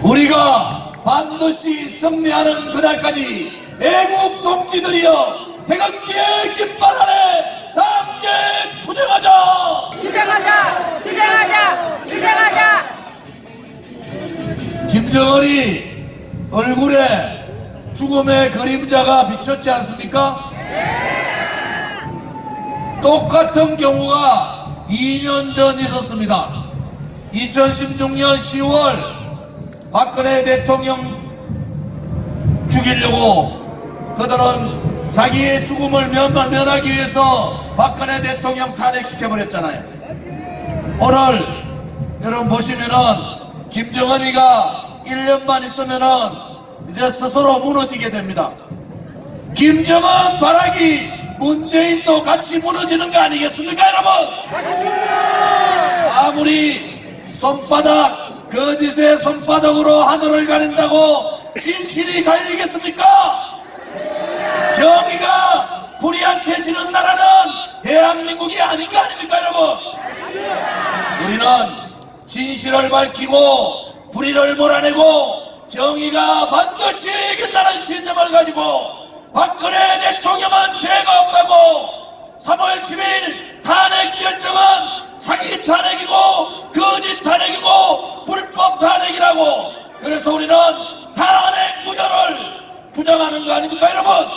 우리가 반드시 승리하는 그날까지 애국 동지들이여 태극기의 깃발 아래 다 함께 투쟁하자! 투쟁하자! 투쟁하자! 투쟁하자! 김정은이 얼굴에 죽음의 그림자가 비쳤지 않습니까? 똑같은 경우가 2년 전 있었습니다. 2016년 10월 박근혜 대통령 죽이려고 그들은 자기의 죽음을 면하기 위해서 박근혜 대통령 탄핵시켜버렸잖아요. 오늘 여러분 보시면은 김정은이가 1년만 있으면은 이제 스스로 무너지게 됩니다. 김정은 바라기 문재인도 같이 무너지는 거 아니겠습니까, 여러분? 아무리 손바닥 거짓의 손바닥으로 하늘을 가린다고 진실이 갈리겠습니까? 정의가 불의한테 지는 나라는 대한민국이 아닌 거 아닙니까, 여러분? 우리는 진실을 밝히고 불의를 몰아내고 정의가 반드시 이긴다는 신념을 가지고 박근혜 대통령은 죄가 없다고 3월 10일 탄핵 결정은 사기 탄핵이고 거짓 탄핵이고 불법 탄핵이라고, 그래서 우리는 탄핵 무효를 주장하는 거 아닙니까, 여러분?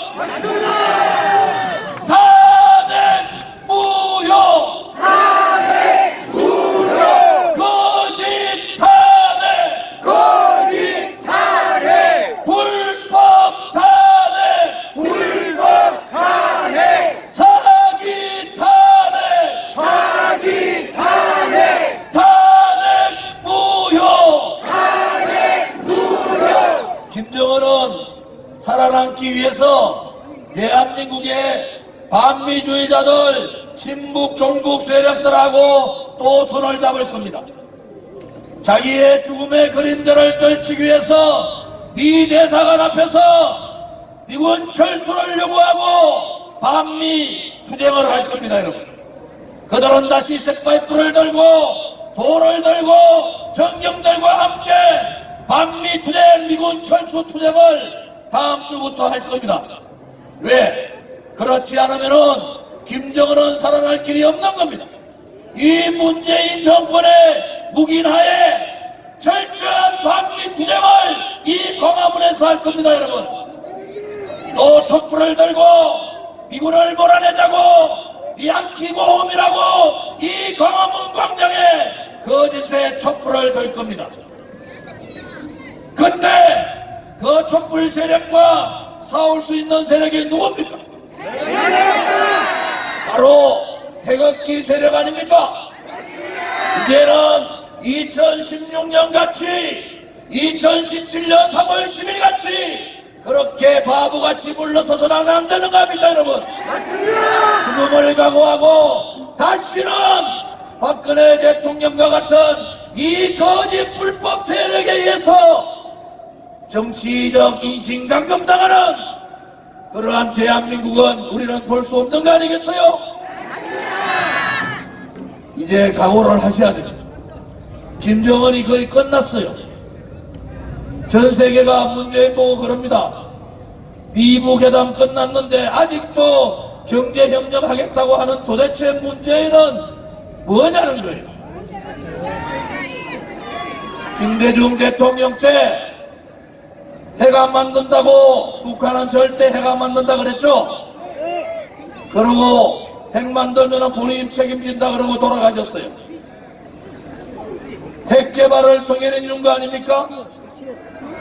탄핵 무효! 탄핵 무효! 거짓 탄핵! 거짓 탄핵! 불법 탄핵! 불법 탄핵! 사기 탄핵! 사기 탄핵! 탄핵 무효! 탄핵 무효! 김정은은 살아남기 위해서 대한민국의 반미주의자들, 친북, 종북 세력들하고 또 손을 잡을 겁니다. 자기의 죽음의 그림자를 떨치기 위해서 미 대사관 앞에서 미군 철수를 요구하고 반미 투쟁을 할 겁니다, 여러분. 그들은 다시 색파이프를 들고 돌을 들고 정경들과 함께 반미 투쟁, 미군 철수 투쟁을 다음 주부터 할 겁니다. 왜? 그렇지 않으면은 김정은은 살아날 길이 없는 겁니다. 이 문재인 정권의 묵인하에 철저한 반미 투쟁을 이 광화문에서 할 겁니다, 여러분. 또 촛불을 들고 미군을 몰아내자고 양키고홈이라고 이 광화문 광장에 거짓의 촛불을 들 겁니다. 그때 그 촛불 세력과 싸울 수 있는 세력이 누굽니까? 바로 태극기 세력 아닙니까? 이제는 2016년 같이 2017년 3월 10일 같이 그렇게 바보같이 물러서서는 안 되는 겁니까, 여러분? 맞습니다! 죽음을 각오하고 다시는 박근혜 대통령과 같은 이 거짓 불법 세력에 의해서 정치적 인신강금당하는 그러한 대한민국은 우리는 볼 수 없는 거 아니겠어요? 이제 각오를 하셔야 됩니다. 김정은이 거의 끝났어요. 전 세계가 문재인 보고 그럽니다. 미북회담 끝났는데 아직도 경제협력하겠다고 하는 도대체 문재인은 뭐냐는 거예요. 김대중 대통령 때 핵 안 만든다고 북한은 절대 핵 안 만든다 그랬죠? 그러고 핵 만들면 본인 책임진다 그러고 돌아가셨어요. 핵 개발을 성현해 준 거 아닙니까?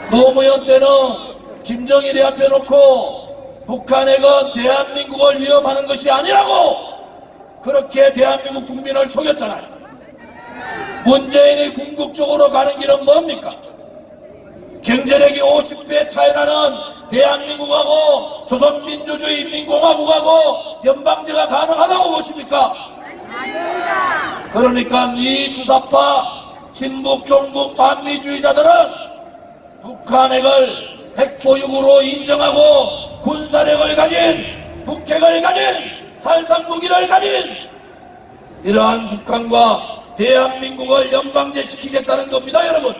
노무현 때는 김정일이 앞에 놓고 북한 핵은 대한민국을 위협하는 것이 아니라고 그렇게 대한민국 국민을 속였잖아요. 문재인이 궁극적으로 가는 길은 뭡니까? 경제력이 50배 차이 나는 대한민국하고 조선민주주의인민공화국하고 연방제가 가능하다고 보십니까? 그러니까 이 주사파 친북, 종북, 반미주의자들은 북한 핵을 핵보육으로 인정하고 군사력을 가진, 북핵을 가진, 살상무기를 가진 이러한 북한과 대한민국을 연방제시키겠다는 겁니다, 여러분.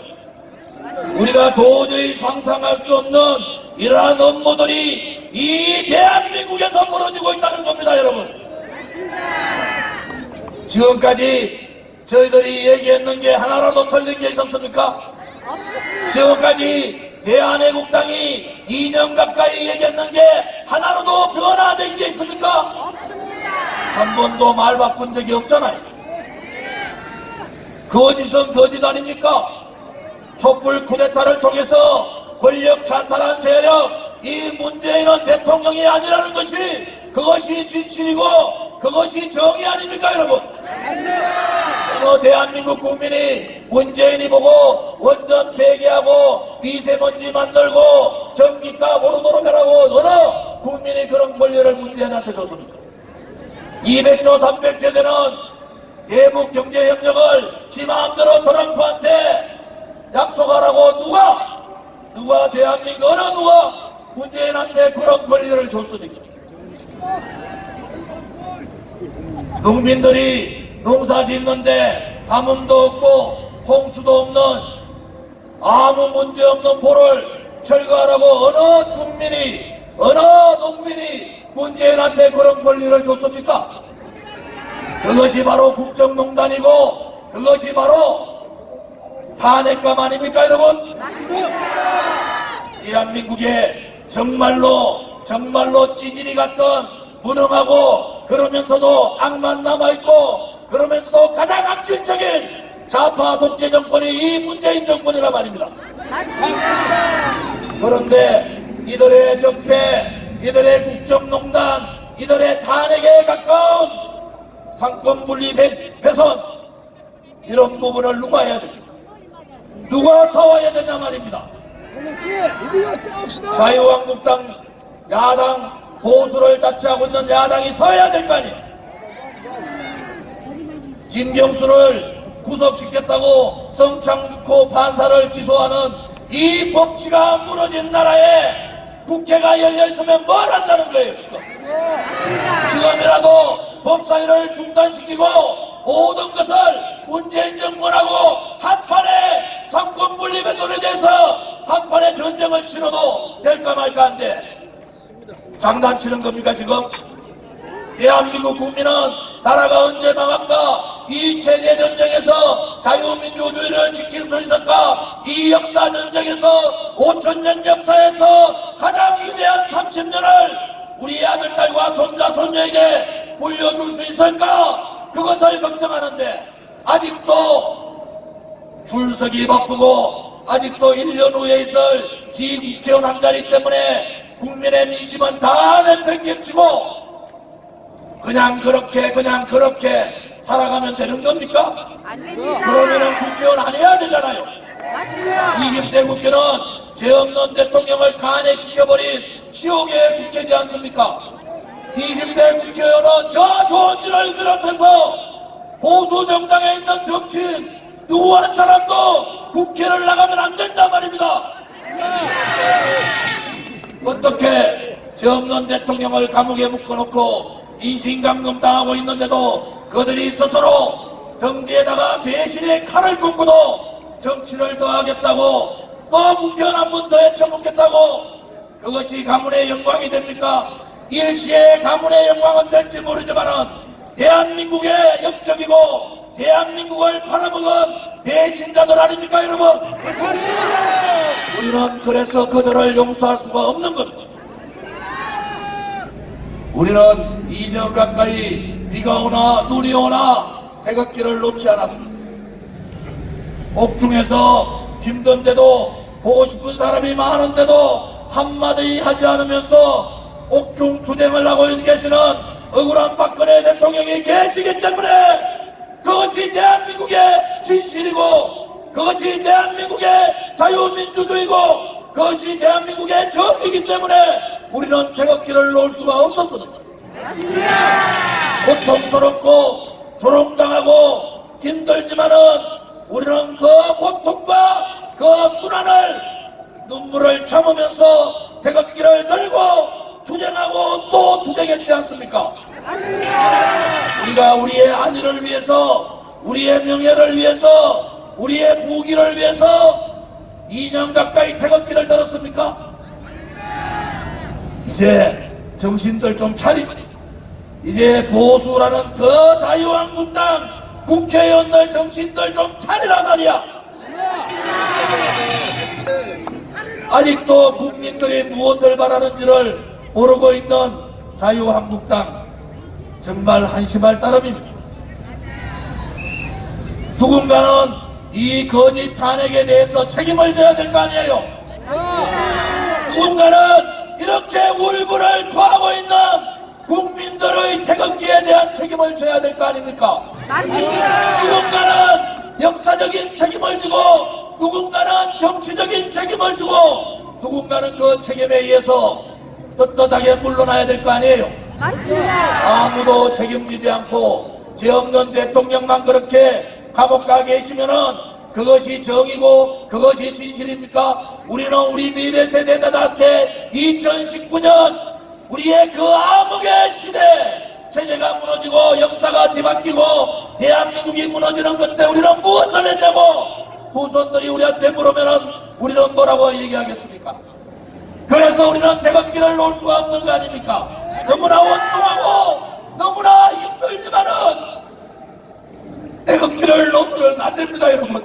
우리가 도저히 상상할 수 없는 이러한 업무들이 이 대한민국에서 벌어지고 있다는 겁니다, 여러분. 지금까지 저희들이 얘기했는 게 하나라도 틀린 게 있었습니까? 지금까지 대한애국당이 2년 가까이 얘기했는 게 하나라도 변화된 게 있습니까? 한 번도 말 바꾼 적이 없잖아요. 거짓은 거짓 아닙니까? 촛불 쿠데타를 통해서 권력 찬탈한 세력, 이 문재인은 대통령이 아니라는 것이, 그것이 진실이고 그것이 정의 아닙니까, 여러분? 어느 대한민국 국민이 문재인이 보고 원전 폐기하고 미세먼지 만들고 전기값 오르도록 하라고 어느 국민이 그런 권리를 문재인한테 줬습니까? 200조 300조 되는 대북 경제협력을 지 마음대로 트럼프한테 약속하라고 누가 대한민국 어느 누가 문재인한테 그런 권리를 줬습니까? 농민들이 농사 짓는데 가뭄도 없고 홍수도 없는 아무 문제 없는 보를 철거하라고 어느 국민이 어느 농민이 문재인한테 그런 권리를 줬습니까? 그것이 바로 국정농단이고 그것이 바로 탄핵감 아닙니까, 여러분? 대한민국에 정말로 찌질이 같은 무능하고 그러면서도 악만 남아있고 그러면서도 가장 악질적인 좌파 독재 정권이 이 문재인 정권이란 말입니다. 그런데 이들의 적폐, 이들의 국정농단, 이들의 탄핵에 가까운 상권분리 훼손, 이런 부분을 누가 해야 됩니까? 누가 사와야 되냐 말입니다. 자유한국당 야당 보수를 자처하고 있는 야당이 서야 될 거 아니에요. 김경수를 구속시켰다고 성창코 판사를 기소하는 이 법치가 무너진 나라에 국회가 열려있으면 뭘 한다는 거예요, 지금. 지금이라도 법사위를 중단시키고 모든 것을 문재인 정권하고 한판에 상권분리 훼손에 대해서 한판에 전쟁을 치러도 될까 말까 한데 장난치는 겁니까, 지금? 대한민국 국민은 나라가 언제 망할까? 이 체제 전쟁에서 자유민주주의를 지킬 수 있을까? 이 역사 전쟁에서 5천년 역사에서 가장 위대한 30년을 우리 아들, 딸과 손자, 손녀에게 물려줄 수 있을까? 그것을 걱정하는데 아직도 줄서기 바쁘고 아직도 1년 후에 있을 지국회의원 한 자리 때문에 국민의 민심은 다 내팽개치고 그냥 그렇게 살아가면 되는 겁니까? 그러면은 국회의원 안 해야 되잖아요. 20대 국회는 죄 없는 대통령을 탄핵시켜버린 지옥의 국회지 않습니까? 20대 국회의원은 저 조원진을 비롯해서 보수 정당에 있는 정치인 누구 한 사람도 국회를 나가면 안 된단 말입니다. 어떻게 죄 없는 대통령을 감옥에 묶어놓고 인신감금 당하고 있는데도 그들이 스스로 등 뒤에다가 배신의 칼을 꽂고도 정치를 더 하겠다고 또 국회의원 한 번 더 해쳐먹겠다고 그것이 가문의 영광이 됩니까? 일시의 가문의 영광은 될지 모르지만은 대한민국의 역적이고 대한민국을 팔아먹은 배신자들 아닙니까, 여러분? 우리는 그래서 그들을 용서할 수가 없는 겁니다. 우리는 2년 가까이 비가 오나 눈이 오나 태극기를 놓지 않았습니다. 옥중에서 힘든데도 보고 싶은 사람이 많은데도 한마디 하지 않으면서 옥중 투쟁을 하고 계시는 억울한 박근혜 대통령이 계시기 때문에 그것이 대한민국의 진실이고 그것이 대한민국의 자유민주주의고 그것이 대한민국의 정의이기 때문에 우리는 태극기를 놓을 수가 없었습니다. 고통스럽고 조롱당하고 힘들지만은 우리는 그 고통과 그 순환을 눈물을 참으면서 태극기를 들고 투쟁하고 또 투쟁했지 않습니까? 우리가 우리의 안위를 위해서 우리의 명예를 위해서 우리의 부귀를 위해서 2년 가까이 태극기를 들었습니까? 이제 정신들 좀 차리세요. 이제 보수라는 더 자유한국당 국회의원들 정신들 좀 차리란 말이야. 아직도 국민들이 무엇을 바라는지를 모르고 있는 자유한국당, 정말 한심할 따름입니다. 누군가는 이 거짓 탄핵에 대해서 책임을 져야 될 거 아니에요. 누군가는 이렇게 울분을 토하고 있는 국민들의 태극기에 대한 책임을 져야 될 거 아닙니까? 누군가는 역사적인 책임을 지고, 누군가는 정치적인 책임을 지고, 누군가는 그 책임에 의해서 떳떳하게 물러나야 될 거 아니에요. 아무도 책임지지 않고 죄 없는 대통령만 그렇게 감옥 가 계시면은 그것이 정의고 그것이 진실입니까? 우리는 우리 미래 세대들한테 2019년 우리의 그 암흑의 시대, 체제가 무너지고 역사가 뒤바뀌고 대한민국이 무너지는 그때 우리는 무엇을 했냐고 후손들이 우리한테 물으면은 우리는 뭐라고 얘기하겠습니까? 그래서 우리는 태극기를 놓을 수가 없는 거 아닙니까? 너무나 원통하고 너무나 힘들지만은 태극기를 놓으면 안 됩니다, 여러분.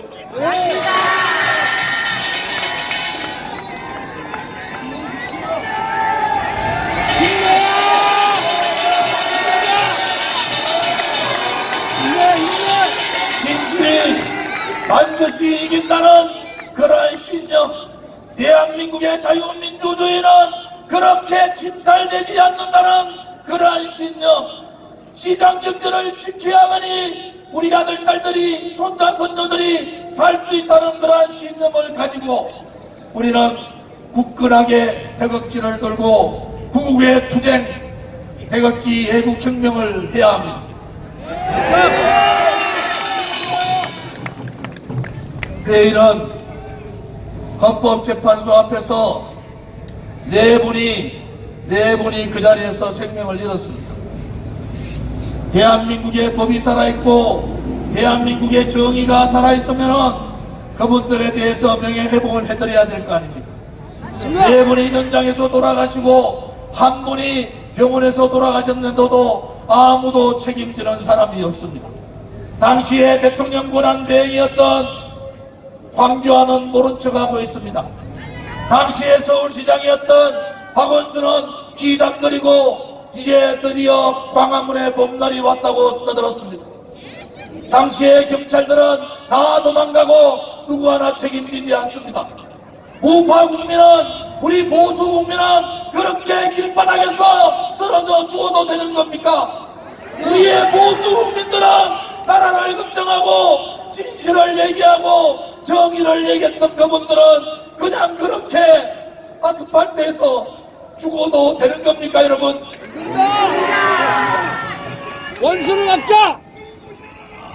진실이 반드시 이긴다는 그러한 신념, 대한민국의 자유민주주의는 그렇게 침탈되지 않는다는 그러한 신념, 시장경제를 지켜야만이 우리 아들, 딸들이, 손자, 손녀들이 살 수 있다는 그러한 신념을 가지고 우리는 굳건하게 태극기를 들고 구국의 투쟁, 태극기 애국혁명을 해야 합니다. 내일은 헌법재판소 앞에서 네 분이 그 자리에서 생명을 잃었습니다. 대한민국의 법이 살아있고 대한민국의 정의가 살아있으면 그분들에 대해서 명예회복을 해드려야 될 거 아닙니까? 네 분이 현장에서 돌아가시고 한 분이 병원에서 돌아가셨는데도 아무도 책임지는 사람이 없습니다. 당시에 대통령 권한대행이었던 황교안은 모른 척하고 있습니다. 당시에 서울시장이었던 박원순은 기닥거리고 이제 드디어 광화문에 봄날이 왔다고 떠들었습니다. 당시에 경찰들은 다 도망가고 누구 하나 책임지지 않습니다. 우파 국민은, 우리 보수 국민은 그렇게 길바닥에서 쓰러져 죽어도 되는 겁니까? 우리의 보수 국민들은 나라를 걱정하고 진실을 얘기하고 정의를 얘기했던 그분들은 그냥 그렇게 아스팔트에서 죽어도 되는 겁니까, 여러분? 원수를 갚자!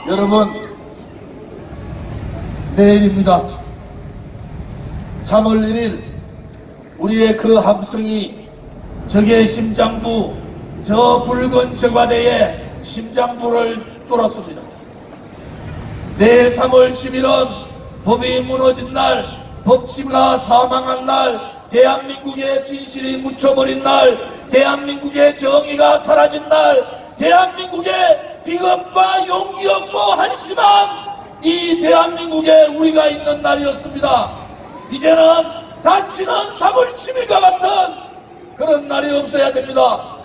여러분, 내일입니다. 3월 1일 우리의 그 함성이 적의 심장부, 저 붉은 저과대의 심장부를 뚫었습니다. 내일 3월 10일은 법이 무너진 날, 법치가 사망한 날, 대한민국의 진실이 묻혀버린 날, 대한민국의 정의가 사라진 날, 대한민국의 비겁과 용기 없고 한심한 이 대한민국에 우리가 있는 날이었습니다. 이제는 다시는 3월 10일과 같은 그런 날이 없어야 됩니다.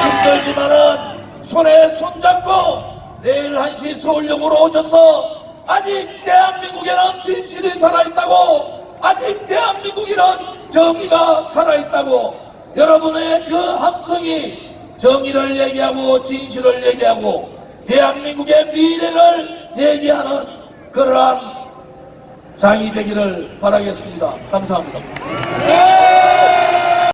힘들지만은 손에 손잡고 내일 1시 서울역으로 오셔서 아직 대한민국에는 진실이 살아있다고, 아직 대한민국에는 정의가 살아있다고, 여러분의 그 함성이 정의를 얘기하고 진실을 얘기하고 대한민국의 미래를 얘기하는 그러한 장이 되기를 바라겠습니다. 감사합니다.